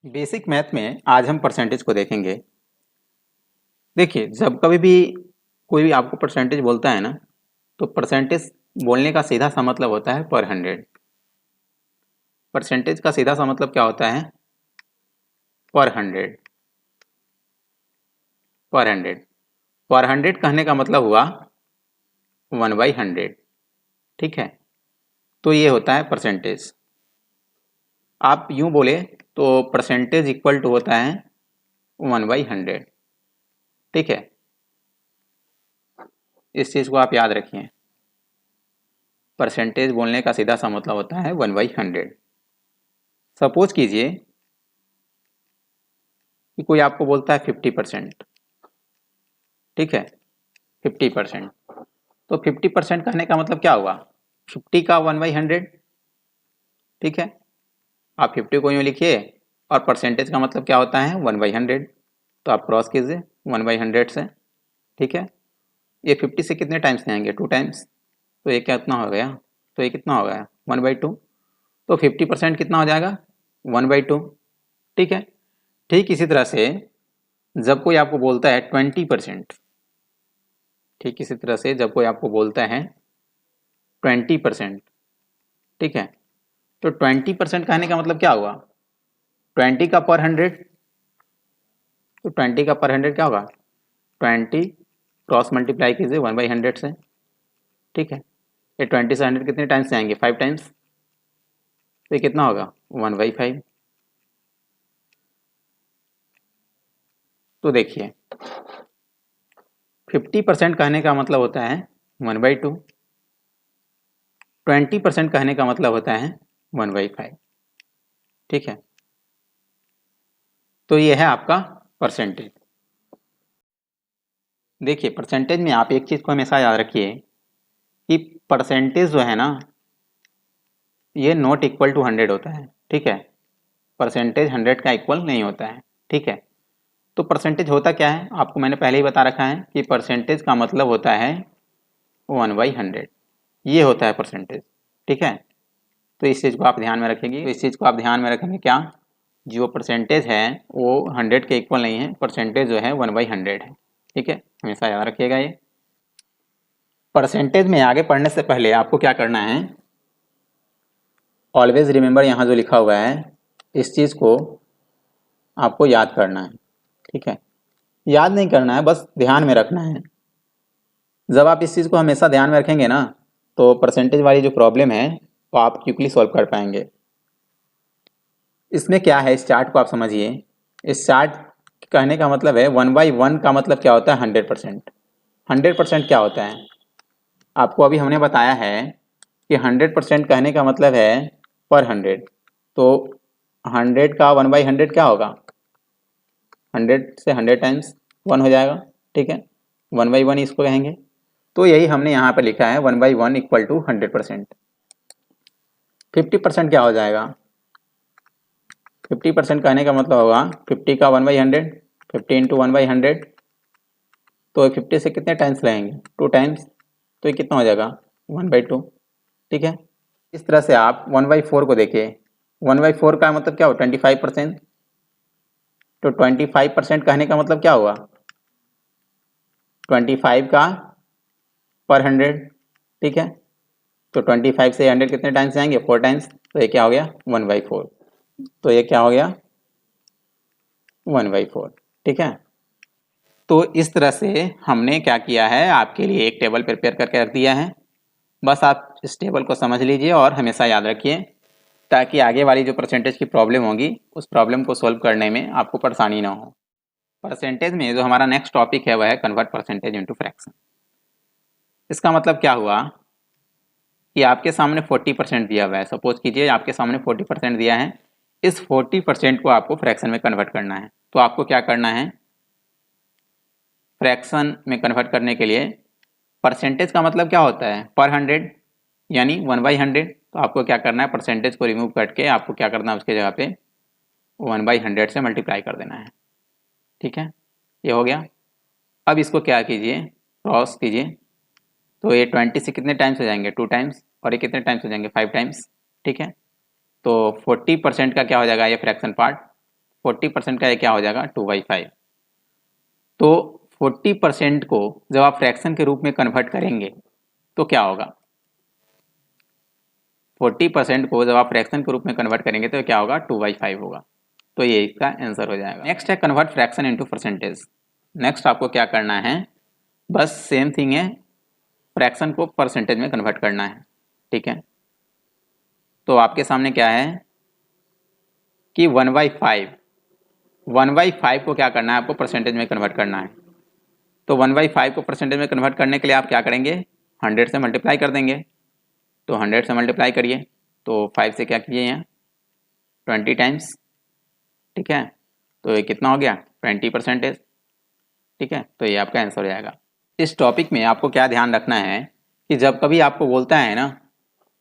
Basic math में आज हम परसेंटेज को देखेंगे। देखिए, जब कभी भी कोई भी आपको परसेंटेज बोलता है ना, तो परसेंटेज बोलने का सीधा सा मतलब होता है पर हंड्रेड। परसेंटेज का सीधा सा मतलब क्या होता है? पर हंड्रेड। पर हंड्रेड पर हंड्रेड कहने का मतलब हुआ 1/100। ठीक है, तो ये होता है परसेंटेज। आप यूं बोले तो परसेंटेज इक्वल टू होता है 1/100। ठीक है, इस चीज़ को आप याद रखिए। परसेंटेज बोलने का सीधा सा मतलब होता है 1/100। सपोज कीजिए कि कोई आपको बोलता है 50%। ठीक है, 50%। तो 50% कहने का मतलब क्या हुआ? 50 का 1/100। ठीक है, आप 50 को यूँ लिखिए और परसेंटेज का मतलब क्या होता है? 1/100। तो आप क्रॉस कीजिए 1/100 से। ठीक है, ये 50 से कितने टाइम्स आएंगे? 2 टाइम्स। तो ये कितना हो गया? तो ये कितना हो गया? 1/2। तो 50% कितना हो जाएगा? 1/2। ठीक है, ठीक इसी तरह से जब कोई आपको बोलता है 20%। ठीक इसी तरह से जब कोई आपको बोलता है 20%। ठीक है, तो 20% कहने का मतलब क्या हुआ? 20 का पर हंड्रेड। तो 20 का पर हंड्रेड क्या होगा? 20 क्रॉस मल्टीप्लाई कीजिए 1/100 से। ठीक है, ये 20 से 100 कितने टाइम्स से आएंगे? 5 टाइम्स। तो ये कितना होगा? 1/5। तो देखिए, 50% कहने का मतलब होता है 1/2। 20% कहने का मतलब होता है 1/5। ठीक है, तो ये है आपका परसेंटेज। देखिए, परसेंटेज में आप एक चीज़ को हमेशा याद रखिए कि परसेंटेज जो है ना, ये नॉट इक्वल टू 100 होता है। ठीक है, परसेंटेज 100 का इक्वल नहीं होता है। ठीक है, तो परसेंटेज होता क्या है? आपको मैंने पहले ही बता रखा है कि परसेंटेज का मतलब होता है 1/100। ये होता है परसेंटेज। ठीक है, तो इस चीज़ को आप ध्यान में रखेंगे। तो इस चीज़ को आप ध्यान में रखेंगे क्या? जो परसेंटेज है वो 100 के इक्वल नहीं है, परसेंटेज जो है 1/100 है। ठीक है, हमेशा याद रखिएगा ये। परसेंटेज में आगे पढ़ने से पहले आपको क्या करना है? ऑलवेज रिमेंबर यहाँ जो लिखा हुआ है, इस चीज़ को आपको याद करना है। ठीक है, याद नहीं करना है, बस ध्यान में रखना है। जब आप इस चीज़ को हमेशा ध्यान में रखेंगे ना, तो परसेंटेज वाली जो प्रॉब्लम है वो आप क्विकली सॉल्व कर पाएंगे। इसमें क्या है, इस चार्ट को आप समझिए। इस चार्ट कहने का मतलब है 1/1 का मतलब क्या होता है? 100%। 100% क्या होता है? आपको अभी हमने बताया है कि 100% कहने का मतलब है पर हंड्रेड। तो 100 का 1/100 क्या होगा? 100 से 100 टाइम्स 1 हो जाएगा। ठीक है, 1/1 इसको कहेंगे। तो यही हमने यहाँ पर लिखा है 1/1 इक्वल टू 100%। 50% क्या हो जाएगा? 50% कहने का मतलब होगा 50 का 1/100, 50 इंटू 1/100। तो 50 से कितने टाइम्स लगेंगे? 2 टाइम्स। तो ये कितना हो जाएगा? 1/2। ठीक है, इस तरह से आप 1/4 को देखिए। 1/4 का मतलब क्या हो? 25%। तो 25% कहने का मतलब क्या हुआ? 25 का पर हंड्रेड। ठीक है, तो 25 से 100 कितने टाइम्स जाएंगे? 4 टाइम्स। तो ये क्या हो गया? 1/4। तो ये क्या हो गया? 1/4। ठीक है, तो इस तरह से हमने क्या किया है, आपके लिए एक टेबल प्रिपेयर करके रख दिया है। बस आप इस टेबल को समझ लीजिए और हमेशा याद रखिए, ताकि आगे वाली जो परसेंटेज की प्रॉब्लम होगी उस प्रॉब्लम को सॉल्व करने में आपको परेशानी ना हो। परसेंटेज में जो हमारा नेक्स्ट टॉपिक है वह है कन्वर्ट परसेंटेज इनटू फ्रैक्शन। इसका मतलब क्या हुआ कि आपके सामने 40% दिया हुआ है। सपोज कीजिए आपके सामने 40% दिया है। इस 40% को आपको फ्रैक्शन में कन्वर्ट करना है। तो आपको क्या करना है? फ्रैक्शन में कन्वर्ट करने के लिए परसेंटेज का मतलब क्या होता है? पर हंड्रेड, यानी 1/100। तो आपको क्या करना है? परसेंटेज को रिमूव करके आपको क्या करना है? उसके जगह पे 1/100 से मल्टीप्लाई कर देना है। ठीक है, ये हो गया। अब इसको क्या कीजिए? क्रॉस कीजिए। तो ये 20 से कितने टाइम्स हो जाएंगे? 2 टाइम्स। और ये कितने टाइम्स हो जाएंगे? 5 टाइम्स। ठीक है, तो 40% का क्या हो जाएगा? ये फ्रैक्शन पार्ट 40% का ये क्या हो जाएगा 2/5। तो 40% को जब आप फ्रैक्शन के रूप में कन्वर्ट करेंगे तो क्या होगा, 40% को जब आप फ्रैक्शन के रूप में कन्वर्ट करेंगे तो क्या होगा 2/5 होगा। तो ये इसका आंसर हो जाएगा। नेक्स्ट है convert fraction into percentage. Next आपको क्या करना है, बस सेम थिंग है, फ्रैक्शन को परसेंटेज में कन्वर्ट करना है। ठीक है, तो आपके सामने क्या है कि 1/5 को क्या करना है, आपको परसेंटेज में कन्वर्ट करना है। तो 1/5 को परसेंटेज में कन्वर्ट करने के लिए आप क्या करेंगे, 100 से मल्टीप्लाई कर देंगे। तो 100 से मल्टीप्लाई करिए, तो 5 से क्या कीजिए यहाँ 20 टाइम्स। ठीक है, तो ये कितना हो गया 20%। ठीक है, तो ये आपका आंसर हो जाएगा। इस टॉपिक में आपको क्या ध्यान रखना है कि जब कभी आपको बोलता है ना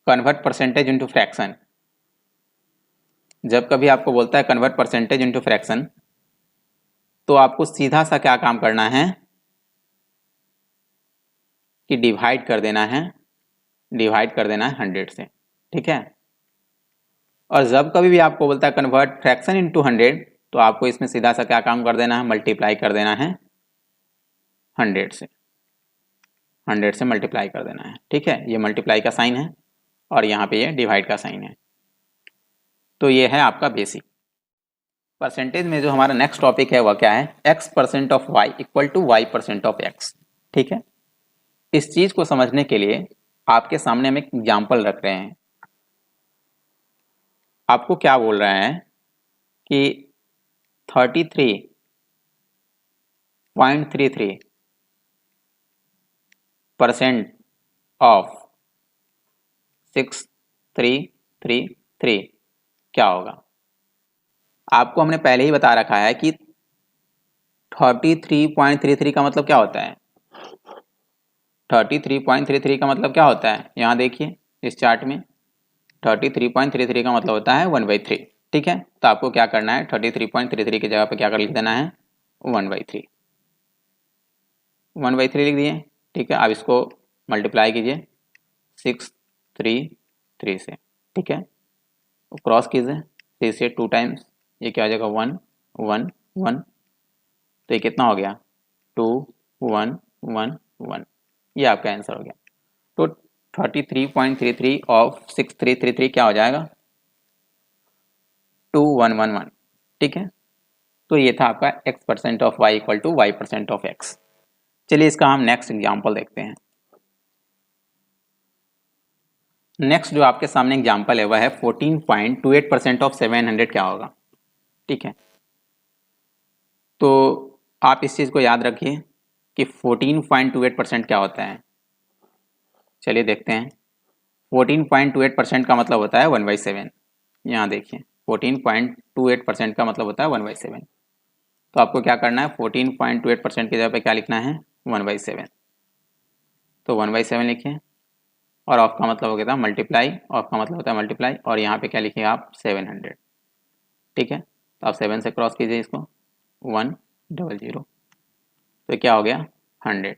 कन्वर्ट परसेंटेज इनटू फ्रैक्शन, जब कभी आपको बोलता है कन्वर्ट परसेंटेज इनटू फ्रैक्शन, तो आपको सीधा सा क्या काम करना है कि डिवाइड कर देना है, 100 से। ठीक है, और जब कभी भी आपको बोलता है कन्वर्ट फ्रैक्शन इनटू 100, तो आपको इसमें सीधा सा क्या काम कर देना है, मल्टीप्लाई कर देना है 100 से, 100 से मल्टीप्लाई कर देना है। ठीक है, ये मल्टीप्लाई का साइन है और यहाँ पे ये डिवाइड का साइन है। तो ये है आपका बेसिक। परसेंटेज में जो हमारा नेक्स्ट टॉपिक है वह क्या है, x% of y equal to y% of x। ठीक है, इस चीज को समझने के लिए आपके सामने हम एक एग्जाम्पल रख रहे हैं। आपको क्या बोल रहे हैं कि 33.33% ऑफ 6333 क्या होगा। आपको हमने पहले ही बता रखा है कि 33.33 का मतलब क्या होता है, 33.33 का मतलब क्या होता है, यहाँ देखिए इस चार्ट में 33.33 का मतलब होता है 1/3। ठीक है, तो आपको क्या करना है 33.33 की जगह पे क्या कर लिख देना है 1/3, 1/3 लिख दिए। ठीक है, अब इसको मल्टीप्लाई कीजिए 633 से। ठीक है, तो क्रॉस कीजिए 3 से 2 टाइम्स, ये क्या हो जाएगा 1 1 1, तो ये कितना हो गया 2 1 1 1, ये आपका आंसर हो गया। तो 33.33 ऑफ 6333 क्या हो जाएगा 2111। ठीक है, तो ये था आपका x% of y equal to y% of x। चलिए इसका हम नेक्स्ट एग्जाम्पल देखते हैं। नेक्स्ट जो आपके सामने एग्जाम्पल है वह है 14.28% ऑफ 700 क्या होगा। ठीक है, तो आप इस चीज़ को याद रखिए कि 14.28% क्या होता है। चलिए देखते हैं, 14.28% का मतलब होता है 1/7। यहाँ देखिए 14.28% का मतलब होता है 1/7। तो आपको क्या करना है 14.28% की जगह पे क्या लिखना है 1/7। तो 1/7 लिखिए, और ऑफ का मतलब हो गया था मल्टीप्लाई, ऑफ का मतलब होता है मल्टीप्लाई, और यहाँ पे क्या लिखिएगा आप 700। ठीक है, तो आप 7 से क्रॉस कीजिए इसको 100, तो क्या हो गया 100।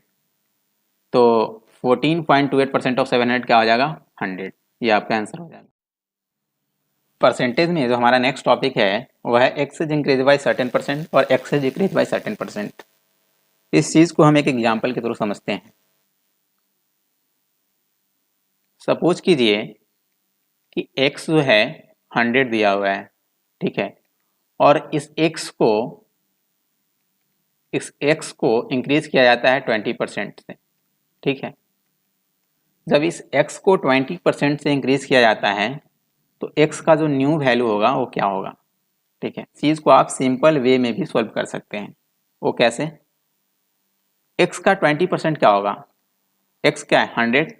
तो 14.28% ऑफ 700 क्या हो जाएगा 100, ये आपका आंसर हो जाएगा। परसेंटेज में जो हमारा नेक्स्ट टॉपिक है वह है X is increase by certain percent और X is decrease by certain percent. इस चीज़ को हम एक एग्जाम्पल के थ्रू समझते हैं। सपोज कीजिए कि x जो है 100 दिया हुआ है। ठीक है, और इस x को इंक्रीज किया जाता है 20% से। ठीक है, जब इस x को 20% से इंक्रीज किया जाता है तो x का जो न्यू वैल्यू होगा वो क्या होगा। ठीक है, चीज़ को आप सिंपल वे में भी सॉल्व कर सकते हैं। वो कैसे, x का 20% क्या होगा, x क्या है 100,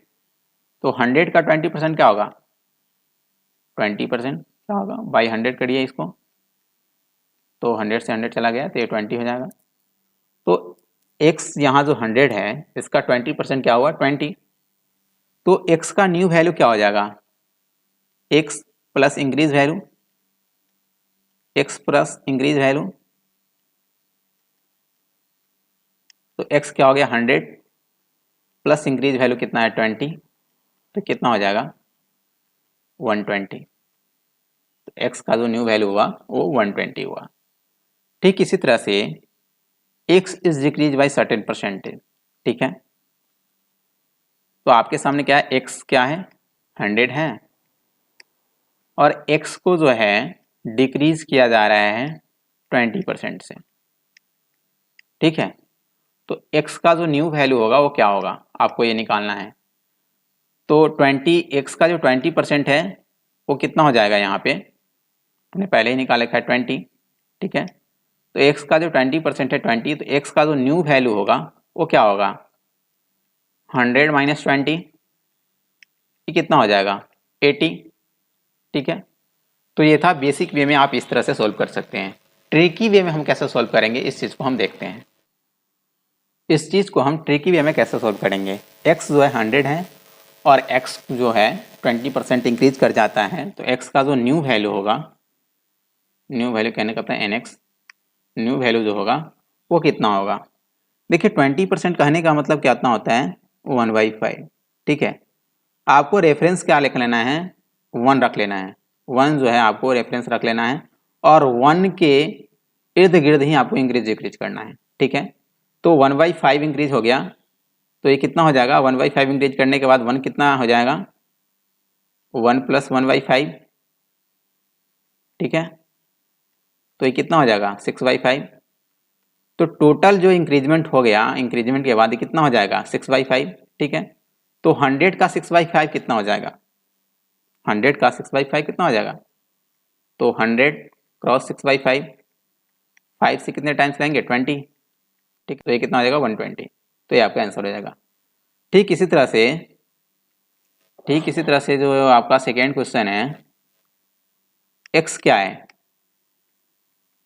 तो 100 का 20% क्या होगा 20% क्या होगा, बाई 100 करिए इसको, तो 100 से 100 चला गया तो ये 20 हो जाएगा। तो x यहाँ जो 100 है इसका 20% क्या हुआ 20, तो x का न्यू वैल्यू क्या हो जाएगा x plus increase value, x plus increase value, तो x क्या हो गया 100 प्लस इंक्रीज वैल्यू कितना है 20, तो कितना हो जाएगा 120। तो x का जो न्यू वैल्यू हुआ वो 120 हुआ। ठीक इसी तरह से x is decrease by certain percentage, ठीक है। तो आपके सामने क्या है, x क्या है 100 है और x को जो है डिक्रीज किया जा रहा है 20% से, ठीक है। तो x का जो न्यू वैल्यू होगा वो क्या होगा, आपको ये निकालना है। तो 20 x का जो 20% है वो कितना हो जाएगा, यहाँ पे हमने पहले ही निकाल रखा है 20, ठीक है। तो x का जो 20% है 20, तो x का जो न्यू वैल्यू होगा वो क्या होगा 100 माइनस 20, ये कितना हो जाएगा 80, ठीक है। तो ये था बेसिक वे में आप इस तरह से सॉल्व कर सकते हैं। ट्रिकी वे में हम कैसे सॉल्व करेंगे इस चीज़ को हम देखते हैं। इस चीज़ को हम ट्रिकी वे में कैसे सॉल्व करेंगे, x जो है 100 है और x जो है 20% इंक्रीज कर जाता है, तो x का जो न्यू वैल्यू होगा, न्यू वैल्यू कहने का है nx, न्यू वैल्यू जो होगा वो कितना होगा। देखिए 20% कहने का मतलब कितना होता है 1/5, ठीक है। आपको रेफरेंस क्या लिख लेना है 1 रख लेना है, 1 जो है आपको रेफरेंस रख लेना है और 1 के इर्द गिर्द ही आपको इंक्रीज डिक्रीज करना है, ठीक है। तो 1/5 इंक्रीज हो गया, तो ये कितना हो जाएगा 1/5 इंक्रीज करने के बाद 1 कितना हो जाएगा 1 प्लस 1/5, ठीक है। तो ये कितना हो जाएगा 6/5। तो टोटल जो इंक्रीजमेंट हो गया, इंक्रीजमेंट के बाद ये कितना हो जाएगा 6/5, ठीक है। तो 100 का 6/5 कितना हो जाएगा, 100 का 6/5 कितना हो जाएगा, तो 100 क्रॉस 6/5, 5 से कितने टाइम्स लेंगे 20, ठीक। तो ये कितना हो जाएगा 120, तो ये आपका आंसर हो जाएगा। ठीक इसी तरह से जो आपका सेकेंड क्वेश्चन है, x क्या है,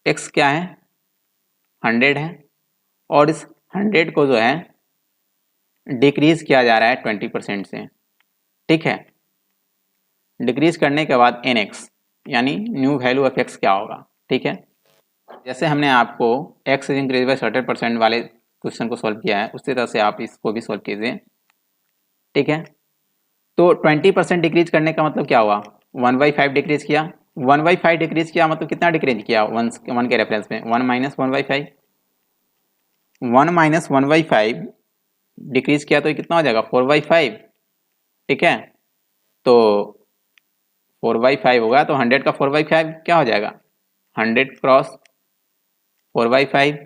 x क्या है 100 है और इस 100 को जो है डिक्रीज किया जा रहा है 20% से, ठीक है। डिक्रीज करने के बाद nx यानी न्यू वैल्यू ऑफ x क्या होगा, ठीक है। जैसे हमने आपको x is increase by certain percent वाले क्वेश्चन को सॉल्व किया है, उसी तरह से आप इसको भी सॉल्व कीजिए, ठीक है। तो 20% डिक्रीज करने का मतलब क्या हुआ 1/5 डिक्रीज किया, 1/5 डिक्रीज किया मतलब कितना डिक्रीज किया 1 के रेफरेंस में 1 माइनस 1/5, 1 माइनस 1/5 डिक्रीज किया तो ये कितना हो जाएगा 4/5, ठीक है। तो 4/5 होगा, तो 100 का 4/5 क्या हो जाएगा 100 क्रॉस 4/5,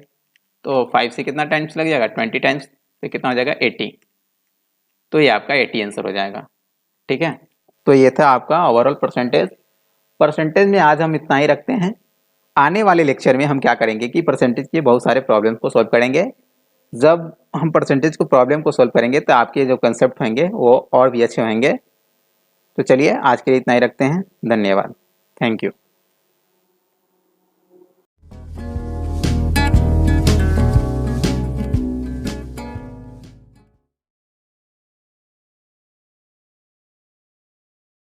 तो 5 से कितना टाइम्स लग जाएगा 20 टाइम्स, तो कितना हो जाएगा 80, तो ये आपका 80 आंसर हो जाएगा, ठीक है। तो ये था आपका ओवरऑल परसेंटेज में आज हम इतना ही रखते हैं। आने वाले लेक्चर में हम क्या करेंगे कि परसेंटेज के बहुत सारे प्रॉब्लम्स को सॉल्व करेंगे। जब हम परसेंटेज को प्रॉब्लम को सॉल्व करेंगे तो आपके जो कंसेप्ट होंगे वो और भी अच्छे होंगे। तो चलिए आज के लिए इतना ही रखते हैं, धन्यवाद, थैंक यू।